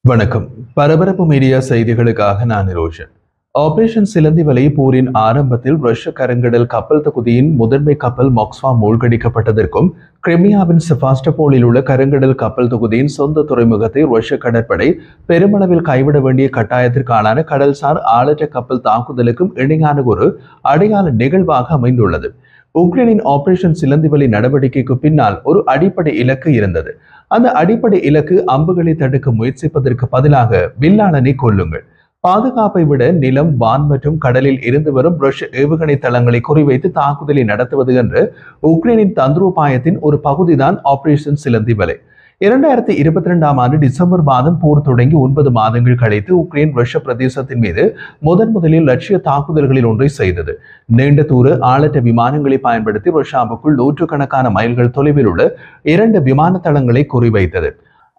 வணக்கம். பரபரப்பு மீடியா செய்திகளுக்காக நான் நிரோஷன். ஆபரேஷன் சிலந்தி வலை போரின் ஆரம்பத்தில் ரஷ்ய கருங்கடல் கப்பல் தொகுதியின் முதன்மை கப்பல் மொக்ஸ்வா மூழ்கடிக்கப்பட்டதற்கும், கிரிமியாவின் செபாஸ்டோபோலில் உள்ள கருங்கடல் கப்பல் தொகுதியின் சொந்த துறைமுகத்தை ரஷ்ய கடற்படை பெருமளவில் கைவிட வேண்டிய கட்டாயத்திற்கான கடல்சார் ஆளற்ற கப்பல் தாக்குதலுக்கும் இணையான ஒரு அடையாள நிகழ்வாக அமைந்துள்ளது. உக்ரைனின் ஆபரேஷன் சிலந்தி வலை நடவடிக்கைக்கு பின்னால் ஒரு அடிப்படை இலக்கு இருந்தது. அந்த அடிப்படை இலக்கு அம்புகளை தடுக்க முயற்சிப்பதற்கு பதிலாக வில்லாளனை கொல்லுங்கள். பாதுகாப்பை விட நிலம், வான் மற்றும் கடலில் இருந்து வரும் ரஷ்ய ஏவுகணை தளங்களை குறிவைத்து தாக்குதலை நடத்துவது என்று உக்ரைனின் தந்திரோபாயத்தின் ஒரு பகுதிதான் ஆபரேஷன் சிலந்தி வலை. 2022ஆம் ஆண்டு டிசம்பர் மாதம் போர் தொடங்கி 9 மாதங்கள் கழித்து உக்ரைன் ரஷ்ய பிரதேசத்தின் மீது முதலில் லட்சிய தாக்குதல்களில் ஒன்றை செய்தது. நீண்ட தூர ஆளற்ற விமானங்களை பயன்படுத்தி ரஷ்யாவுக்குள் நூற்றுக்கணக்கான மைல்கள் தொலைவில் உள்ள 2 விமான தளங்களை குறிவைத்தது.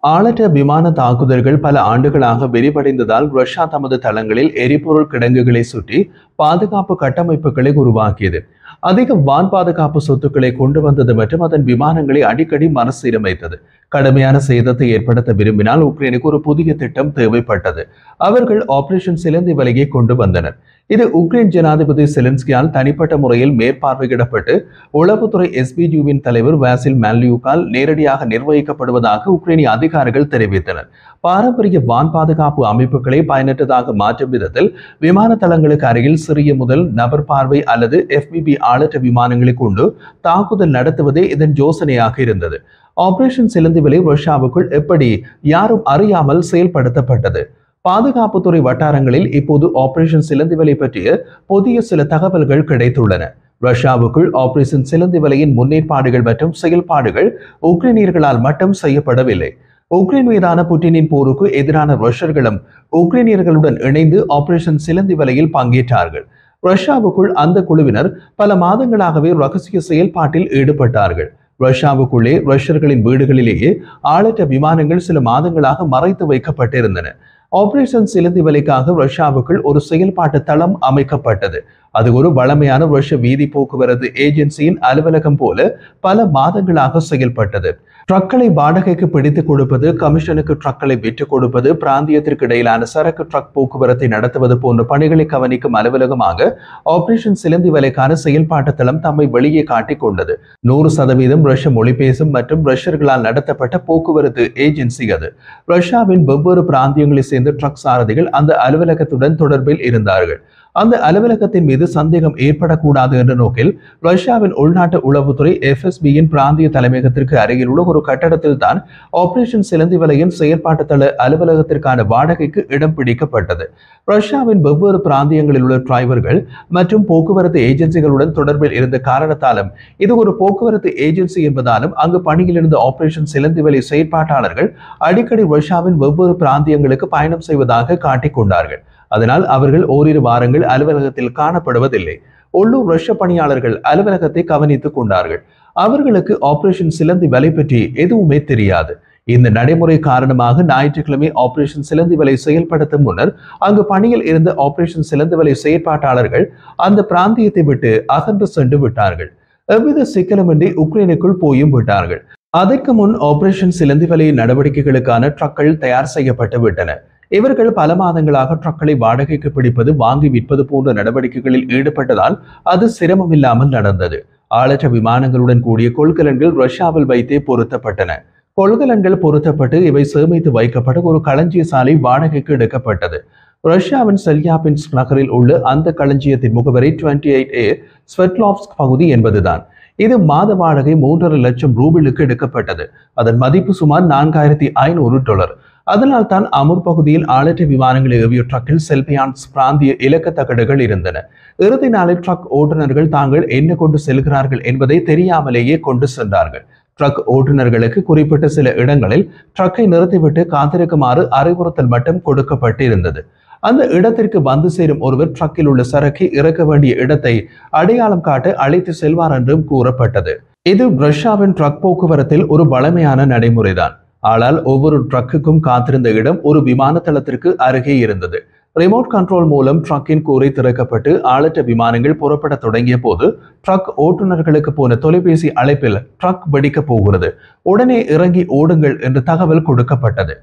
ஆளற்ற விமான தாக்குதல்கள் பல ஆண்டுகளாக விரிவடைந்ததால் ரஷ்யா தமது தளங்களில் எரிபொருள் கிடங்குகளை சுற்றி பாதுகாப்பு கட்டமைப்புகளை உருவாக்கியது. அதிக வான் பாதுகாப்பு சொத்துக்களை கொண்டு வந்தது மற்றும் அதன் விமானங்களை அடிக்கடி மறுசீரமைத்தது. கடுமையான சேதத்தை ஏற்படுத்த விரும்பினால் உக்ரைனுக்கு ஒரு புதிய திட்டம் தேவைப்பட்டது. அவர்கள் ஆபரேஷன் சிலந்தி வலையை கொண்டு வந்தனர். இது உக்ரைன் ஜனாதிபதி செலன்ஸ்கியால் தனிப்பட்ட முறையில் மேற்பார்வையிடப்பட்டு உளவுத்துறை SBUவின் தலைவர் வாசில் மால்யூக்கால் நேரடியாக நிர்வகிக்கப்படுவதாக உக்ரைனிய அதிகாரிகள் தெரிவித்தனர். பாரம்பரிய வான் பாதுகாப்பு அமைப்புகளை பயனற்றதாக மாற்றும் விதத்தில் விமான தளங்களுக்கு அருகில் சிறிய முதல் நபர் பார்வை அல்லது FPV ஆளற்ற விமானங்களை கொண்டு தாக்குதல் நடத்துவதே இதன் யோசனையாக இருந்தது. ஆபரேஷன் சிலந்தி வலை ரஷ்யாவுக்குள் எப்படி யாரும் அறியாமல் செயல்படுத்தப்பட்டது? பாதுகாப்புத்துறை வட்டாரங்களில் இப்போது ஆபரேஷன் சிலந்தி வலை பற்றிய புதிய சில தகவல்கள் கிடைத்துள்ளன. ரஷ்யாவுக்குள் ஆபரேஷன் சிலந்தி வலையின் முன்னேற்பாடுகள் மற்றும் செயல்பாடுகள் உக்ரைனியர்களால் மட்டும் செய்யப்படவில்லை. உக்ரைன் மீதான புட்டினின் போருக்கு எதிரான ரஷ்யர்களும் உக்ரைனியர்களுடன் இணைந்து ஆபரேஷன் சிலந்தி வலையில் பங்கேற்றார்கள். ரஷ்யாவுக்குள் அந்த குழுவினர் பல மாதங்களாகவே ரகசிய செயல்பாட்டில் ஈடுபட்டார்கள். ரஷ்யாவுக்குள்ளே ரஷ்யர்களின் வீடுகளிலேயே ஆளற்ற விமானங்கள் சில மாதங்களாக மறைத்து வைக்கப்பட்டிருந்தன. ஆபரேஷன் சிலந்தி வலைக்காக ரஷ்யாவுக்குள் ஒரு செயல்பாட்டு தளம் அமைக்கப்பட்டது. அது ஒரு வளமையான ரஷ்ய வீதி போக்குவரத்து ஏஜென்சியின் அலுவலகம் போல பல மாதங்களாக செயல்பட்டது. ட்ரக்களை வாடகைக்கு பிடித்துக் கொடுப்பது, கமிஷனுக்கு ட்ரக்களை விற்றுக் கொடுப்பது, பிராந்தியத்திற்கு இடையிலான சரக்கு ட்ரக் போக்குவரத்தை நடத்துவது போன்ற பணிகளை கவனிக்கும் அலுவலகமாக ஆபரேஷன் சிலந்தி வலைக்கான செயல்பாட்டு தளம் தம்மை வெளியே காட்டிக் கொண்டது. 100% ரஷ்ய மொழி பேசும் மற்றும் ரஷ்யர்களால் நடத்தப்பட்ட போக்குவரத்து ஏஜென்சி அது. ரஷ்யாவின் வெவ்வேறு பிராந்தியங்களை சேர்ந்த ட்ரக் சாரதிகள் அந்த அலுவலகத்துடன் தொடர்பில் இருந்தார்கள். அந்த அலுவலகத்தின் மீது சந்தேகம் ஏற்படக்கூடாது என்ற நோக்கில் ரஷ்யாவின் உள்நாட்டு உளவுத்துறை FSBயின் பிராந்திய தலைமையகத்திற்கு அருகில் உள்ள ஒரு கட்டடத்தில் தான் ஆபரேஷன் சிலந்தி வலையின் செயற்பாட்டு தள அலுவலகத்திற்கான வாடகைக்கு இடம் பிடிக்கப்பட்டது. ரஷ்யாவின் வெவ்வேறு பிராந்தியங்களில் உள்ள டிரைவர்கள் மற்றும் போக்குவரத்து ஏஜென்சிகளுடன் தொடர்பில் இருந்த காரணத்தாலும் இது ஒரு போக்குவரத்து ஏஜென்சி என்பதாலும் அங்கு பணியில் இருந்த ஆபரேஷன் சிலந்தி வலை செயற்பாட்டாளர்கள் அடிக்கடி ரஷ்யாவின் வெவ்வேறு பிராந்தியங்களுக்கு பயணம் செய்வதாக காட்டிக் கொண்டார்கள். அதனால் அவர்கள் ஓரிரு வாரங்கள் அலுவலகத்தில் காணப்படுவதில்லை. உள்ளூர் ரஷ்ய பணியாளர்கள் அலுவலகத்தை கவனித்துக் கொண்டார்கள். அவர்களுக்கு ஆபரேஷன் சிலந்தி வலை பற்றி எதுவுமே தெரியாது. இந்த நடைமுறை காரணமாக ஞாயிற்றுக்கிழமை ஆபரேஷன் சிலந்தி வலை செயல்படுத்தும் முன்னர் அங்கு பணியில் இருந்த ஆபரேஷன் சிலந்தி வலை செயற்பாட்டாளர்கள் அந்த பிராந்தியத்தை விட்டு அகன்று சென்று விட்டார்கள். எவ்வித சிக்கலுமின்றி உக்ரைனுக்குள் போயும் விட்டார்கள். அதற்கு முன் ஆபரேஷன் சிலந்தி வலை நடவடிக்கைகளுக்கான ட்ரக்கள் தயார் செய்யப்பட்டு விட்டன. இவர்கள் பல மாதங்களாக ட்ரக்களை வாடகைக்கு பிடிப்பது, வாங்கி விற்பது போன்ற நடவடிக்கைகளில் ஈடுபட்டதால் அது சிரமமில்லாமல் நடந்தது. ஆளற்ற விமானங்களுடன் கூடிய கொள்கலன்கள் ரஷ்யாவில் வைத்தே பொருத்தப்பட்டன. கொள்கலன்கள் பொருத்தப்பட்டு இவை சேமித்து வைக்கப்பட்ட ஒரு களஞ்சிய சாலை வாடகைக்கு எடுக்கப்பட்டது. ரஷ்யாவின் செல்யாபின்ஸ்க் நகரில் உள்ள அந்த களஞ்சியத்தின் முகவரி 28A ஸ்வெட்லாவ்ஸ்க் பகுதி என்பதுதான். இது மாத வாடகை 3.5 லட்சம் ரூபிளுக்கு எடுக்கப்பட்டது. அதன் மதிப்பு சுமார் $4,500. அதனால் தான் அமுர் பகுதியில் ஆளற்ற விமானங்கள் ஏவிய ட்ரக்கில் செல்பியான்ஸ் பிராந்திய இலக்க தகடுகள் இருந்தன. இறுதி நாளில் ட்ரக் ஓட்டுநர்கள் தாங்கள் என்ன கொண்டு செல்கிறார்கள் என்பதை தெரியாமலேயே கொண்டு சென்றார்கள். ட்ரக் ஓட்டுநர்களுக்கு குறிப்பிட்ட சில இடங்களில் ட்ரக்கை நிறுத்திவிட்டு காத்திருக்குமாறு அறிவுறுத்தல் மட்டும் கொடுக்கப்பட்டிருந்தது. அந்த இடத்திற்கு வந்து சேரும் ஒருவர் ட்ரக்கில் உள்ள சரக்கை இறக்க வேண்டிய இடத்தை அடையாளம் காட்ட அழைத்து செல்வார் என்றும் கூறப்பட்டது. இது ரஷ்யாவின் ட்ரக் போக்குவரத்தில் ஒரு வழமையான நடைமுறைதான். ஆனால் ஒவ்வொரு ட்ரக்குக்கும் காத்திருந்த இடம் ஒரு விமான தளத்திற்கு அருகே இருந்தது. ரிமோட் கண்ட்ரோல் மூலம் ட்ரக்கின் கூரை திறக்கப்பட்டு ஆளற்ற விமானங்கள் புறப்பட தொடங்கிய போது ட்ரக் ஓட்டுநர்களுக்கு போன தொலைபேசி அழைப்பில் ட்ரக் வெடிக்க போகிறது, உடனே இறங்கி ஓடுங்கள் என்று தகவல் கொடுக்கப்பட்டது.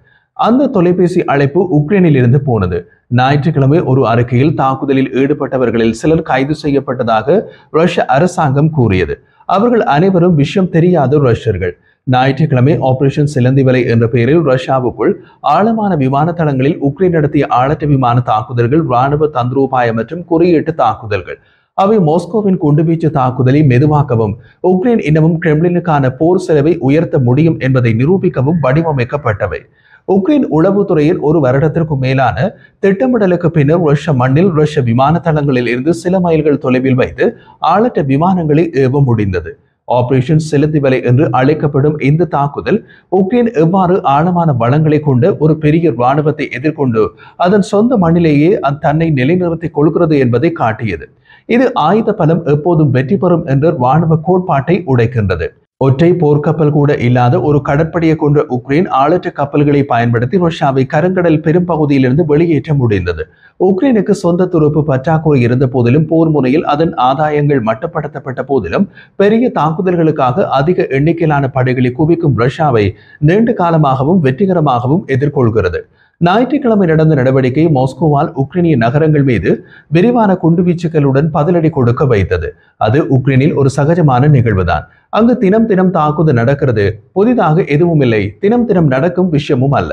அந்த தொலைபேசி அழைப்பு உக்ரைனில் இருந்து போனது. ஞாயிற்றுக்கிழமை ஒரு அறிக்கையில் தாக்குதலில் ஈடுபட்டவர்களில் சிலர் கைது செய்யப்பட்டதாக ரஷ்ய அரசாங்கம் கூறியது. அவர்கள் அனைவரும் விஷயம் தெரியாத ரஷ்யர்கள். ஞாயிற்றுக்கிழமை ஆபரேஷன் சிலந்தி வலை என்ற பெயரில் ரஷ்யாவுக்குள் ஆழமான விமான தளங்களில் உக்ரைன் நடத்திய ஆளற்ற விமான தாக்குதல்கள் இராணுவ தந்திரோபாய மற்றும் குறியீட்டு தாக்குதல்கள். அவை மாஸ்கோவின் குண்டுவீச்சு தாக்குதலை மெதுவாக்கவும் உக்ரைன் இன்னமும் கிரெம்ளினுக்கான போர் செலவை உயர்த்த முடியும் என்பதை நிரூபிக்கவும் வடிவமைக்கப்பட்டவை. உக்ரைன் உளவுத்துறையில் ஒரு வருடத்திற்கும் மேலான திட்டமிடலுக்கு பின்னர் ரஷ்ய மண்ணில் ரஷ்ய விமான தளங்களில் இருந்து சில மைல்கள் தொலைவில் வைத்து ஆளற்ற விமானங்களை ஏவ முடிந்தது. ஆபரேஷன் சிலந்தி வலை என்று அழைக்கப்படும் இந்த தாக்குதல் உக்ரைன் எவ்வாறு ஆழமான வளங்களை கொண்ட ஒரு பெரிய இராணுவத்தை எதிர்கொண்டு அதன் சொந்த மண்ணிலேயே தன்னை நிலைநிறுத்திக் கொள்கிறது என்பதை காட்டியது. இது ஆயுத பலம் எப்போதும் வெற்றி பெறும் என்ற இராணுவ கோட்பாட்டை உடைக்கின்றது. ஒற்றை போர்க்கப்பல் கூட இல்லாத ஒரு கடற்படையை கொண்ட உக்ரைன் ஆளற்ற கப்பல்களை பயன்படுத்தி ரஷ்யாவை கருங்கடல் பெரும்பகுதியிலிருந்து வெளியேற்ற முடிந்தது. உக்ரைனுக்கு சொந்த துருப்பு பற்றாக்குறை இருந்த போதிலும் போர் முனையில் அதன் ஆதாயங்கள் மட்டுப்படுத்தப்பட்ட போதிலும் பெரிய தாக்குதல்களுக்காக அதிக எண்ணிக்கையிலான படைகளை குவிக்கும் ரஷ்யாவை நீண்ட காலமாகவும் வெற்றிகரமாகவும் எதிர்கொள்கிறது. ஞாயிற்றுக்கிழமை நடந்த நடவடிக்கை மாஸ்கோவால் உக்ரைனிய நகரங்கள் மீது விரிவான குண்டுவீச்சுகளுடன் பதிலடி கொடுக்க வைத்தது. அது உக்ரைனில் ஒரு சகஜமான நிகழ்வுதான். அங்கு தினம் தினம் தாக்குதல் நடக்கிறது, புதிதாக எதுவும் இல்லை, தினம் தினம் நடக்கும் விஷயமும் அல்ல.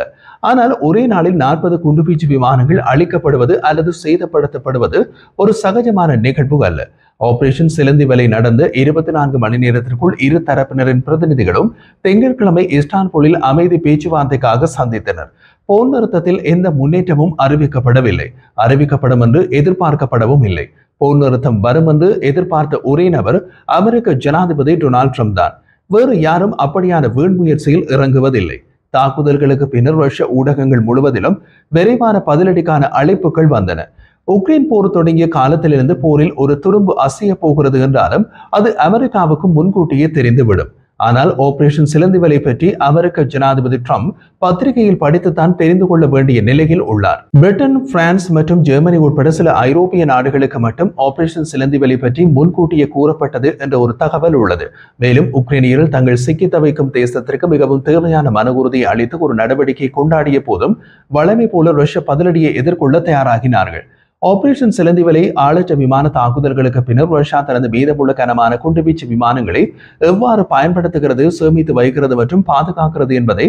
ஆனால் ஒரே நாளில் 40 குண்டுவீச்சு விமானங்கள் அழிக்கப்படுவது அல்லது சேதப்படுத்தப்படுவது ஒரு சகஜமான நிகழ்வு அல்ல. ஆபரேஷன் சிலந்தி வலை நடந்த 24 மணி நேரத்திற்குள் இரு தரப்பினரின் பிரதிநிதிகளும் திங்கட்கிழமை இஸ்தான்புல்லில் அமைதி பேச்சுவார்த்தைக்காக சந்தித்தனர். போர் நிறுத்தத்தில் எந்த முன்னேற்றமும் அறிவிக்கப்படும் என்று எதிர்பார்க்கப்படவும் இல்லை. போர் நிறுத்தம் வரும் என்று எதிர்பார்த்த ஒரே நபர் அமெரிக்க ஜனாதிபதி டொனால்ட் ட்ரம்ப் தான். வேறு யாரும் அப்படியான வீண் முயற்சியில் இறங்குவதில்லை. தாக்குதல்களுக்கு பின்னர் ரஷ்ய ஊடகங்கள் முழுவதிலும் விரைவான பதிலடிக்கான அழைப்புகள் வந்தன. உக்ரைன் போர் தொடங்கிய காலத்திலிருந்து போரில் ஒரு துரும்பு அசைய போகிறது என்றாலும் அது அமெரிக்காவுக்கு முன்கூட்டியே தெரிந்துவிடும். ஆனால் ஆபரேஷன் சிலந்தி வலை பற்றி அமெரிக்க ஜனாதிபதி ட்ரம்ப் பத்திரிகையில் படித்துத்தான் தெரிந்து கொள்ள வேண்டிய நிலையில் உள்ளார். பிரிட்டன், பிரான்ஸ் மற்றும் ஜெர்மனி உட்பட சில ஐரோப்பிய நாடுகளுக்கு மட்டும் ஆபரேஷன் சிலந்தி வலை பற்றி முன்கூட்டியே கூறப்பட்டது என்ற ஒரு தகவல் உள்ளது. மேலும் உக்ரைனியர்கள் தங்கள் சிக்கி தவிக்கும் தேசத்திற்கு மிகவும் தேவையான மன உறுதியை அளித்து ஒரு நடவடிக்கை கொண்டாடிய போதும் வழமை போல ரஷ்ய பதிலடியை எதிர்கொள்ள தயாராகினார்கள். ஆபரேஷன் சிலந்தி வலை ஆளற்ற விமான தாக்குதல்களுக்கு பின்னர் ரஷ்யா தனது மீதமுள்ள கனமான குண்டுவீச்சு விமானங்களை எவ்வாறு பயன்படுத்துகிறது, சேமித்து வைக்கிறது மற்றும் பாதுகாக்கிறது என்பதை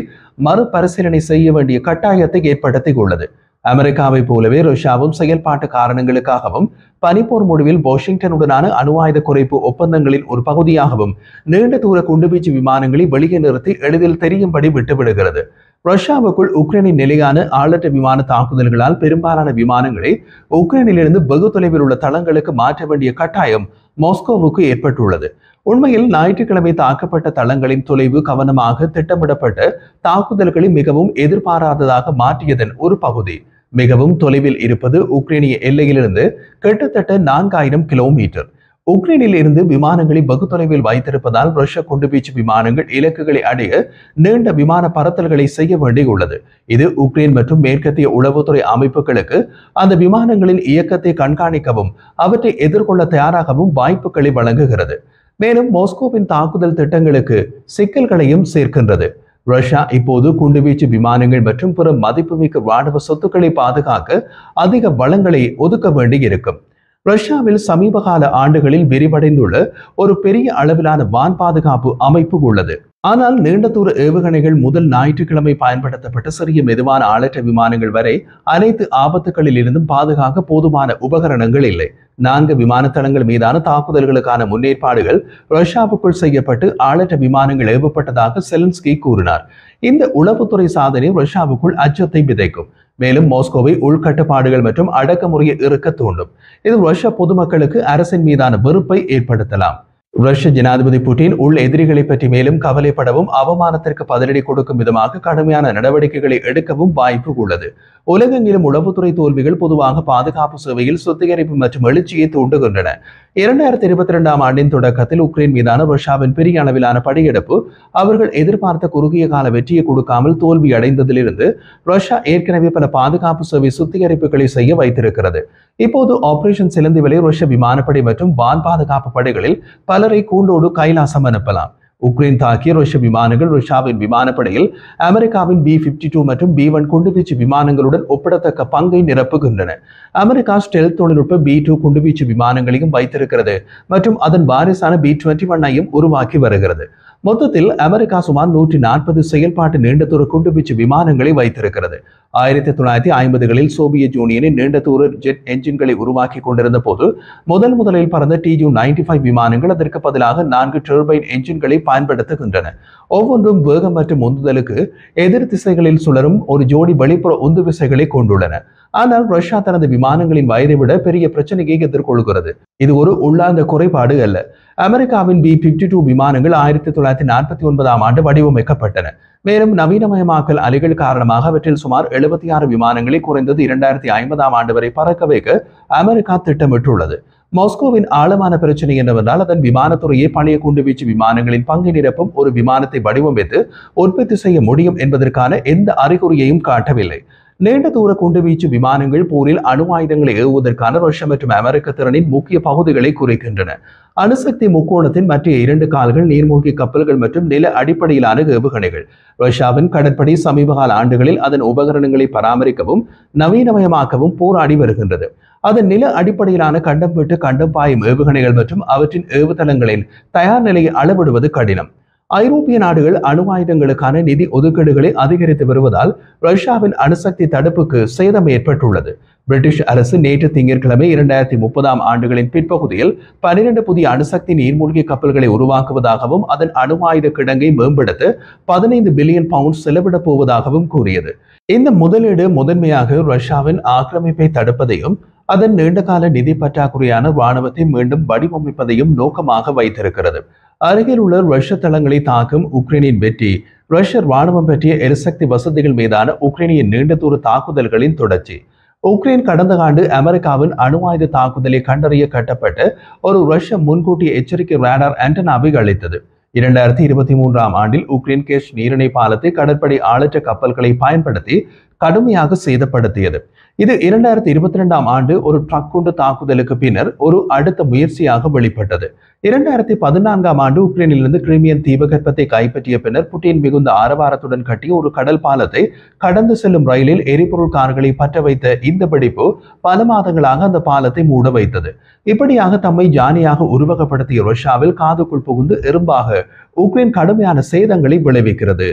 மறுபரிசீலனை செய்ய வேண்டிய கட்டாயத்தை ஏற்படுத்தியுள்ளது. அமெரிக்காவை போலவே ரஷ்யாவும் செயல்பாட்டு காரணங்களுக்காகவும் பனிப்போர் முடிவில் வாஷிங்டனுடனான அணு ஆயுத குறைப்பு ஒப்பந்தங்களின் ஒரு பகுதியாகவும் நீண்ட தூர குண்டுவீச்சு விமானங்களை வெளியே நிறுத்தி எளிதில் தெரியும்படி விட்டுவிடுகிறது. ரஷ்யாவுக்குள் உக்ரைனின் நிலையான ஆளற்ற விமான தாக்குதல்களால் பெரும்பாலான விமானங்களை உக்ரைனிலிருந்து வெகு தொலைவில் உள்ள தளங்களுக்கு மாற்ற வேண்டிய கட்டாயம் மாஸ்கோவுக்கு ஏற்பட்டுள்ளது. உண்மையில் ஞாயிற்றுக்கிழமை தாக்கப்பட்ட தளங்களின் தொலைவு கவனமாக திட்டமிடப்பட்ட தாக்குதல்களை மிகவும் எதிர்பாராததாக மாற்றியதன் ஒரு பகுதி. மிகவும் தொலைவில் இருப்பது உக்ரைனிய எல்லையிலிருந்து கிட்டத்தட்ட 4000 கிலோமீட்டர். உக்ரைனில் இருந்து விமானங்களை வெகு தொலைவில் வைத்திருப்பதால் ரஷ்ய குண்டுவீச்சு விமானங்கள் இலக்குகளை அடைய நீண்ட விமான பறத்தல்களை செய்ய வேண்டியுள்ளது. இது உக்ரைன் மற்றும் மேற்கத்திய உளவுத்துறை அமைப்புகளுக்கு அந்த விமானங்களின் இயக்கத்தை கண்காணிக்கவும் அவற்றை எதிர்கொள்ள தயாராகவும் வாய்ப்புகளை வழங்குகிறது. மேலும் மாஸ்கோவின் தாக்குதல் திட்டங்களுக்கு சிக்கல்களையும் சேர்க்கின்றது. ரஷ்யா இப்போது குண்டுவீச்சு விமானங்கள் மற்றும் பிற மதிப்புமிக்க ராணுவ சொத்துக்களை பாதுகாக்க அதிக வளங்களை ஒதுக்க வேண்டியிருக்கும். ரஷ்யாவில் சமீபகால ஆண்டுகளில் விரிவடைந்துள்ள ஒரு பெரிய அளவிலான வான் பாதுகாப்பு அமைப்பு உள்ளது. ஆனால் நீண்ட தூர ஏவுகணைகள் முதல் ஞாயிற்றுக்கிழமை பயன்படுத்தப்பட்ட சிறிய மெதுவான ஆளற்ற விமானங்கள் வரை அனைத்து ஆபத்துகளில் இருந்தும் பாதுகாக்க போதுமான உபகரணங்கள் இல்லை. 4 விமான தளங்கள் மீதான தாக்குதல்களுக்கான முன்னேற்பாடுகள் ரஷ்யாவுக்குள் செய்யப்பட்டு ஆளற்ற விமானங்கள் ஏவப்பட்டதாக செலன்ஸ்கி கூறினார். இந்த உளவுத்துறை சாதனை ரஷ்யாவுக்குள் அச்சத்தை விதைக்கும். மேலும் மாஸ்கோவை உள்கட்டுப்பாடுகள் மற்றும் அடக்குமுறையை இருக்க தூண்டும். இது ரஷ்ய பொதுமக்களுக்கு அரசின் மீதான வெறுப்பை ஏற்படுத்தலாம். ரஷ்ய ஜனாதிபதி புட்டின் உள் எதிரிகளை பற்றி மேலும் கவலைப்படவும் அவமானத்திற்கு பதிலடி கொடுக்கும் விதமாக கடுமையான நடவடிக்கைகளை எடுக்கவும் வாய்ப்பு உள்ளது. உலகெங்கிலும் உளவுத்துறை தோல்விகள் பொதுவாக பாதுகாப்பு சேவையில் சுத்திகரிப்பு மற்றும் எழுச்சியை தூண்டுகின்றன. 2022ஆம் ஆண்டின் தொடக்கத்தில் உக்ரைன் மீதான ரஷ்யாவின் பெரிய அளவிலான படையெடுப்பு அவர்கள் எதிர்பார்த்த குறுகிய கால வெற்றியை கொடுக்காமல் தோல்வி அடைந்ததிலிருந்து ரஷ்யா ஏற்கனவே பல பாதுகாப்பு சேவை சுத்திகரிப்புகளை செய்ய வைத்திருக்கிறது. இப்போது ஆபரேஷன் சிலந்தி வலை ரஷ்ய விமானப்படை மற்றும் வான் பாதுகாப்பு படைகளில் பலரை கூண்டோடு கைலாசம் அனுப்பலாம். உக்ரைன் தாக்கிய ரஷ்ய விமானங்கள் ரஷ்யாவின் விமானப்படையில் அமெரிக்காவின் B-52 மற்றும் B-1 குண்டுவீச்சு விமானங்களுடன் ஒப்பிடத்தக்க பங்கை நிரப்புகின்றன. அமெரிக்கா ஸ்டெல்த் தொழில்நுட்ப B-2 குண்டுவீச்சு விமானங்களையும் வைத்திருக்கிறது மற்றும் அதன் வாரிசான B-21ஐயும் உருவாக்கி வருகிறது. மொத்தத்தில் அமெரிக்கா சுமார் 140 செயல்பாட்டு நீண்ட தூர குண்டுவீச்சு விமானங்களை வைத்திருக்கிறது. 1950களில் சோவியத் யூனியனின் நீண்ட தூர ஜெட் என்ஜின்களை உருவாக்கி கொண்டிருந்த போது முதலில் பறந்த Tu-95 விமானங்கள் அதற்கு பதிலாக 4 டர்பைன் என்ஜின்களை பயன்படுத்துகின்றன. ஒவ்வொன்றும் வேகம் மற்றும் உந்துதலுக்கு எதிர் திசைகளில் சுழலும் ஒரு ஜோடி வெளிப்புற உந்து விசைகளை கொண்டுள்ளன. ஆனால் ரஷ்யா தனது விமானங்களின் வயதை விட பெரிய பிரச்சனையை எதிர்கொள்கிறது. இது ஒரு உள்ளார்ந்த குறைபாடு அல்ல. அமெரிக்காவின் B-52 விமானங்கள் 1949ஆம் ஆண்டு வடிவமைக்கப்பட்டன. மேலும் நவீனமயமாக்கல் அலைகள் காரணமாக அவற்றில் சுமார் 76 விமானங்களை குறைந்தது 2050ஆம் ஆண்டு வரை பறக்க வைக்க அமெரிக்கா திட்டமிட்டுள்ளது. மாஸ்கோவின் ஆழமான பிரச்சனை என்னவென்றால் அதன் விமானத்துறையை பழைய குண்டுவீச்சு விமானங்களின் பங்கை நிரப்பும் ஒரு விமானத்தை வடிவமைத்து உற்பத்தி செய்ய முடியும் என்பதற்கான எந்த அறிகுறியையும் காட்டவில்லை. நீண்ட தூர குண்டுவீச்சு விமானங்கள் போரில் அணு ஆயுதங்களை ஏவுவதற்கான ரஷ்யா மற்றும் அமெரிக்க திறனின் முக்கிய பகுதிகளை குறிக்கின்றன. அணுசக்தி முக்கோணத்தின் மற்ற 2 கால்கள் நீர்மூழ்கி கப்பல்கள் மற்றும் நில அடிப்படையிலான ஏவுகணைகள். ரஷ்யாவின் கடற்படை சமீபகால ஆண்டுகளில் அதன் உபகரணங்களை பராமரிக்கவும் நவீனமயமாக்கவும் போராடி வருகின்றது. அதன் நில அடிப்படையிலான கண்டம் விட்டு கண்டம் பாயும் ஏவுகணைகள் மற்றும் அவற்றின் ஏவுதளங்களின் தயார் நிலையை அளவிடுவது கடினம். ஐரோப்பிய நாடுகள் அணு ஆயுதங்களுக்கான நிதி ஒதுக்கீடுகளை அதிகரித்து வருவதால் ரஷ்யாவின் அணுசக்தி தடுப்புக்கு சேதம் ஏற்பட்டுள்ளது. பிரிட்டிஷ் அரசு நேற்று திங்கட்கிழமை 2030ஆம் ஆண்டுகளின் பிற்பகுதியில் 12 புதிய அணுசக்தி நீர்மூழ்கி கப்பல்களை உருவாக்குவதாகவும் அதன் அணு ஆயுத கிடங்கை மேம்படுத்த 15 பில்லியன் பவுண்ட் செலவிடப் போவதாகவும் கூறியது. இந்த முதலீடு முதன்மையாக ரஷ்யாவின் ஆக்கிரமிப்பை தடுப்பதையும் அதன் நீண்டகால நிதி பற்றாக்குறையான இராணுவத்தை மீண்டும் வடிவமைப்பதையும் நோக்கமாக வைத்திருக்கிறது. அருகில் உள்ள ரஷ்ய தளங்களை தாக்கும் உக்ரைனின் வெற்றி ரஷ்ய இராணுவம் பற்றிய எரிசக்தி வசதிகள் மீதான உக்ரைனின் நீண்ட தூர தாக்குதல்களின் தொடர்ச்சி. உக்ரைன் கடந்த ஆண்டு அமெரிக்காவின் அணு ஆயுத தாக்குதலை கண்டறிய கட்டப்பட்ட ஒரு ரஷ்ய முன்கூட்டிய எச்சரிக்கை ரேடார் ஆண்டனாவை அளித்தது. 2023ஆம் ஆண்டில் உக்ரைன் கேஷ் நீரிணை பாலத்தை கடற்படை ஆளற்ற கப்பல்களை பயன்படுத்தி கடுமையாக சேதப்படுத்தியது. இது 2022ஆம் ஆண்டு ஒரு ட்ரக் குண்டு தாக்குதலுக்கு பின்னர் ஒரு அடுத்த முயற்சியாக வெளிப்பட்டது. 2014ஆம் ஆண்டு உக்ரைனிலிருந்து கிரிமியன் தீபகற்பத்தை கைப்பற்றிய பின்னர் புட்டின் மிகுந்த ஆரவாரத்துடன் கட்டிய ஒரு கடல் பாலத்தை கடந்து செல்லும் ரயிலில் எரிபொருள் கார்களை பற்ற வைத்த இந்த வெடிப்பு பல மாதங்களாக அந்த பாலத்தை மூட வைத்தது. இப்படியாக தம்மை ஜானியாக உருவகப்படுத்திய ரஷ்யாவில் காதுக்குள் புகுந்து எறும்பாக உக்ரைன் கடுமையான சேதங்களை விளைவிக்கிறது.